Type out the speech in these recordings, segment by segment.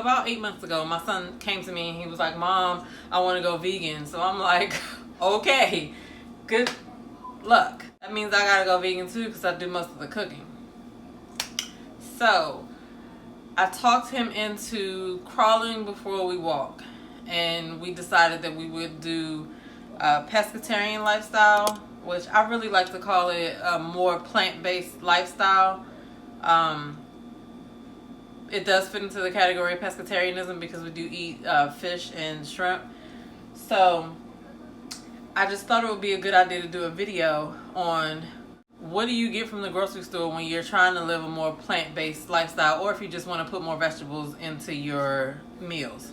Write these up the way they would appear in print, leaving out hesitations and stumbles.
about 8 months ago, my son came to me and he was like, Mom, I want to go vegan. So I'm like, okay, good luck. That means I gotta go vegan too because I do most of the cooking. So I talked him into crawling before we walk, and we decided that we would do a pescatarian lifestyle, which I really like to call it a more plant-based lifestyle. It does fit into the category of pescatarianism because we do eat fish and shrimp. So I just thought it would be a good idea to do a video on what do you get from the grocery store when you're trying to live a more plant-based lifestyle, or if you just want to put more vegetables into your meals.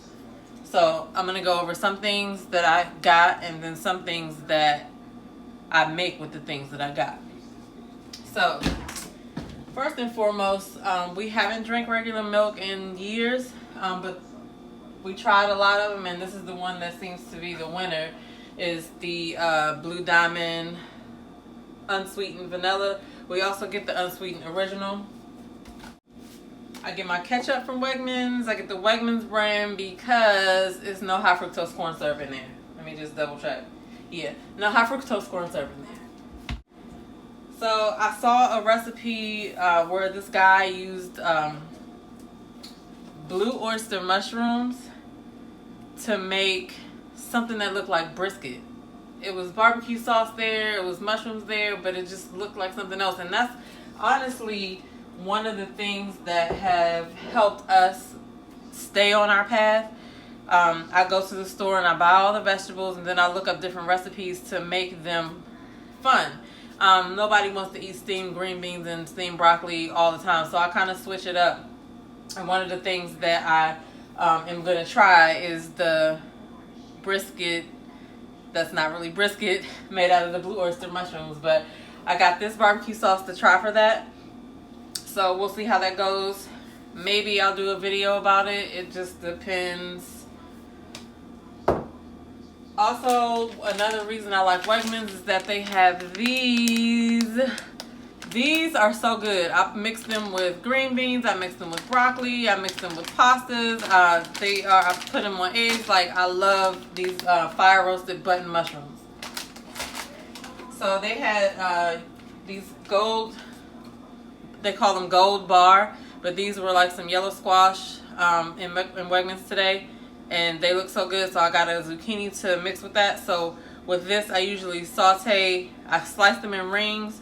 So I'm going to go over some things that I got and then some things that I make with the things that I got. So first and foremost, we haven't drank regular milk in years, but we tried a lot of them, and this is the one that seems to be the winner, is the Blue Diamond unsweetened vanilla. We also get the unsweetened original. I get my ketchup from Wegmans. I get the Wegmans brand because it's no high fructose corn syrup in there. Let me just double check. Yeah, no high fructose corn syrup in there. So I saw a recipe where this guy used blue oyster mushrooms to make something that looked like brisket. It was barbecue sauce there, it was mushrooms there, but it just looked like something else. And that's honestly one of the things that have helped us stay on our path. I go to the store and I buy all the vegetables, and then I look up different recipes to make them fun. Nobody wants to eat steamed green beans and steamed broccoli all the time, so I kind of switch it up. And one of the things that I am going to try is the brisket that's not really brisket, made out of the blue oyster mushrooms, but I got this barbecue sauce to try for that. So we'll see how that goes. Maybe I'll do a video about it. It just depends. Also, another reason I like Wegmans is that they have these. These are so good. I mix them with green beans. I mix them with broccoli. I mix them with pastas. I put them on eggs. Like, I love these fire roasted button mushrooms. So they had these gold, they call them gold bar, but these were like some yellow squash in Wegmans today, and they look so good. So I got a zucchini to mix with that. So with this, I usually saute. I slice them in rings,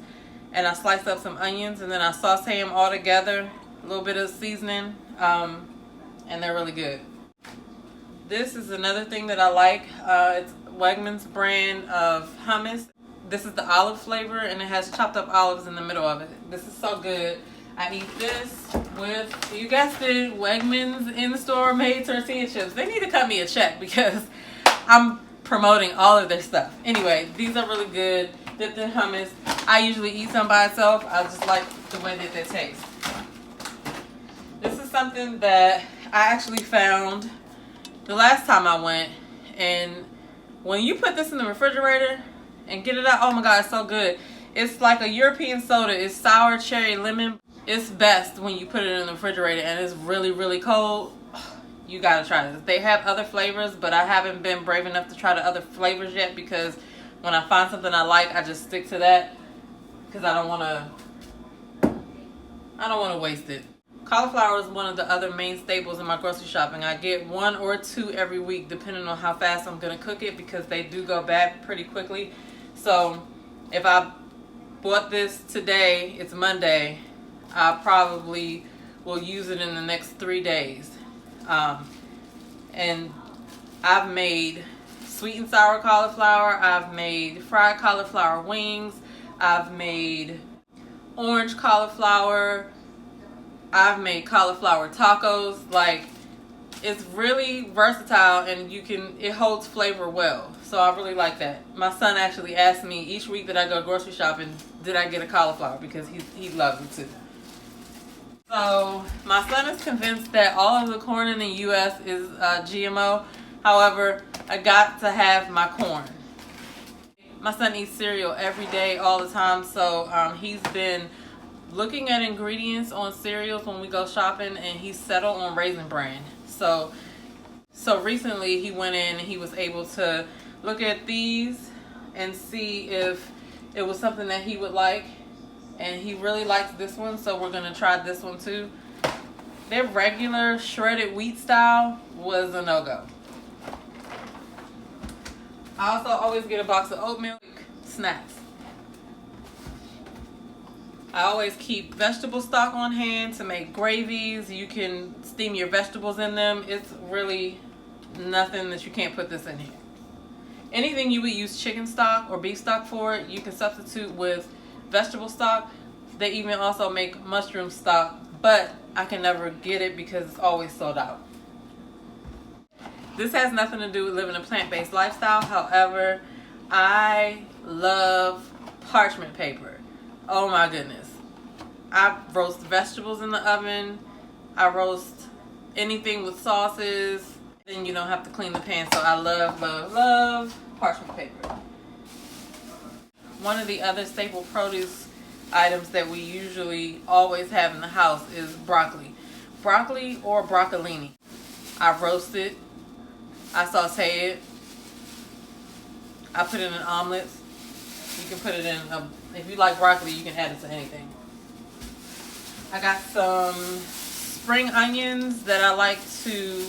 and I slice up some onions, and then I saute them all together, a little bit of seasoning, and they're really good. This is another thing that I like. It's Wegmans brand of hummus. This is the olive flavor, and it has chopped up olives in the middle of it. This is so good. I eat this with, you guessed it, Wegmans in the store made tortilla chips. They need to cut me a check because I'm promoting all of their stuff. Anyway, these are really good. Dipped in hummus. I usually eat some by itself. I just like the way that they taste. This is something that I actually found the last time I went, and when you put this in the refrigerator and get it out, oh my god, it's so good. It's like a European soda. It's sour cherry lemon. It's best when you put it in the refrigerator and it's really, really cold. You gotta try this. They have other flavors, but I haven't been brave enough to try the other flavors yet because when I find something I like, I just stick to that because I don't want to waste it. Cauliflower is one of the other main staples in my grocery shopping. I get 1 or 2 every week depending on how fast I'm going to cook it because they do go bad pretty quickly. So if I bought this today, it's Monday, I probably will use it in the next 3 days. And I've made sweet and sour cauliflower. I've made fried cauliflower wings. I've made orange cauliflower. I've made cauliflower tacos. Like, it's really versatile, and it holds flavor well. So I really like that. My son actually asks me each week that I go grocery shopping, did I get a cauliflower, because he loves it too. So my son is convinced that all of the corn in the U.S. is GMO. However, I got to have my corn. My son eats cereal every day, all the time. So he's been looking at ingredients on cereals when we go shopping, and he's settled on Raisin Bran. So recently he went in and he was able to look at these and see if it was something that he would like, and he really likes this one, so we're gonna try this one too. Their regular shredded wheat style was a no-go. I also always get a box of oatmeal snacks. I always keep vegetable stock on hand to make gravies. You can steam your vegetables in them. It's really nothing that you can't put this in here. Anything you would use chicken stock or beef stock for, you can substitute with vegetable stock. They even also make mushroom stock, but I can never get it because it's always sold out. This has nothing to do with living a plant-based lifestyle. However, I love parchment paper. Oh my goodness. I roast vegetables in the oven. I roast anything with sauces. Then you don't have to clean the pan. So I love, love, love parchment paper. One of the other staple produce items that we usually always have in the house is broccoli. Broccoli or broccolini. I roast it. I saute it. I put it in omelets. You can put it in, if you like broccoli, you can add it to anything. I got some spring onions that I like to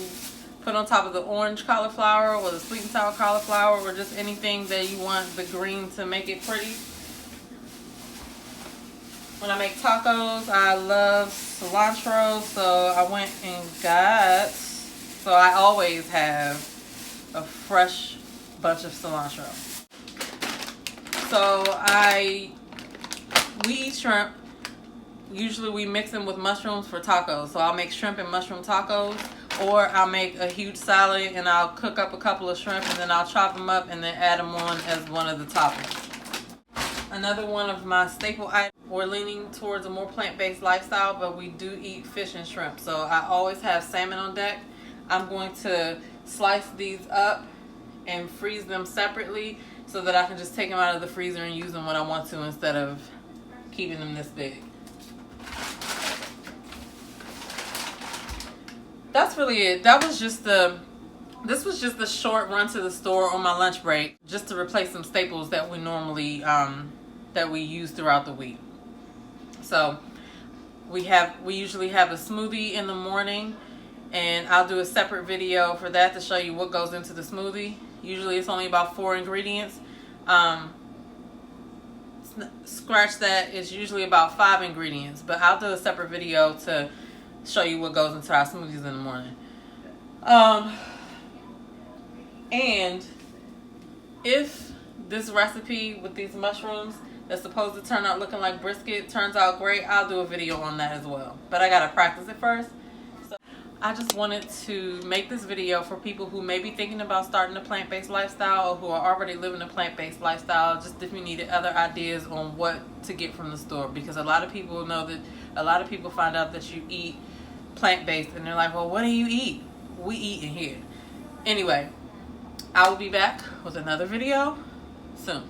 put on top of the orange cauliflower or the sweet and sour cauliflower, or just anything that you want the green to make it pretty. When I make tacos, I love cilantro, so I went and so I always have a fresh bunch of cilantro. So we eat shrimp. Usually we mix them with mushrooms for tacos. So I'll make shrimp and mushroom tacos, or I'll make a huge salad and I'll cook up a couple of shrimp and then I'll chop them up and then add them on as one of the toppings. Another one of my staple items, we're leaning towards a more plant-based lifestyle, but we do eat fish and shrimp. So I always have salmon on deck. I'm going to slice these up and freeze them separately so that I can just take them out of the freezer and use them when I want to instead of keeping them this big. That's really it. This was just a short run to the store on my lunch break, just to replace some staples that we normally that we use throughout the week. So we usually have a smoothie in the morning, and I'll do a separate video for that to show you what goes into the smoothie. Usually it's only about 4 ingredients. Scratch that, it's usually about 5 ingredients, but I'll do a separate video to show you what goes into our smoothies in the morning. And if this recipe with these mushrooms that's supposed to turn out looking like brisket turns out great, I'll do a video on that as well. But I gotta practice it first. So I just wanted to make this video for people who may be thinking about starting a plant-based lifestyle, or who are already living a plant-based lifestyle, just if you needed other ideas on what to get from the store. Because a lot of people find out that you eat plant-based and they're like, well, what do you eat? We eat in here. Anyway, I will be back with another video soon.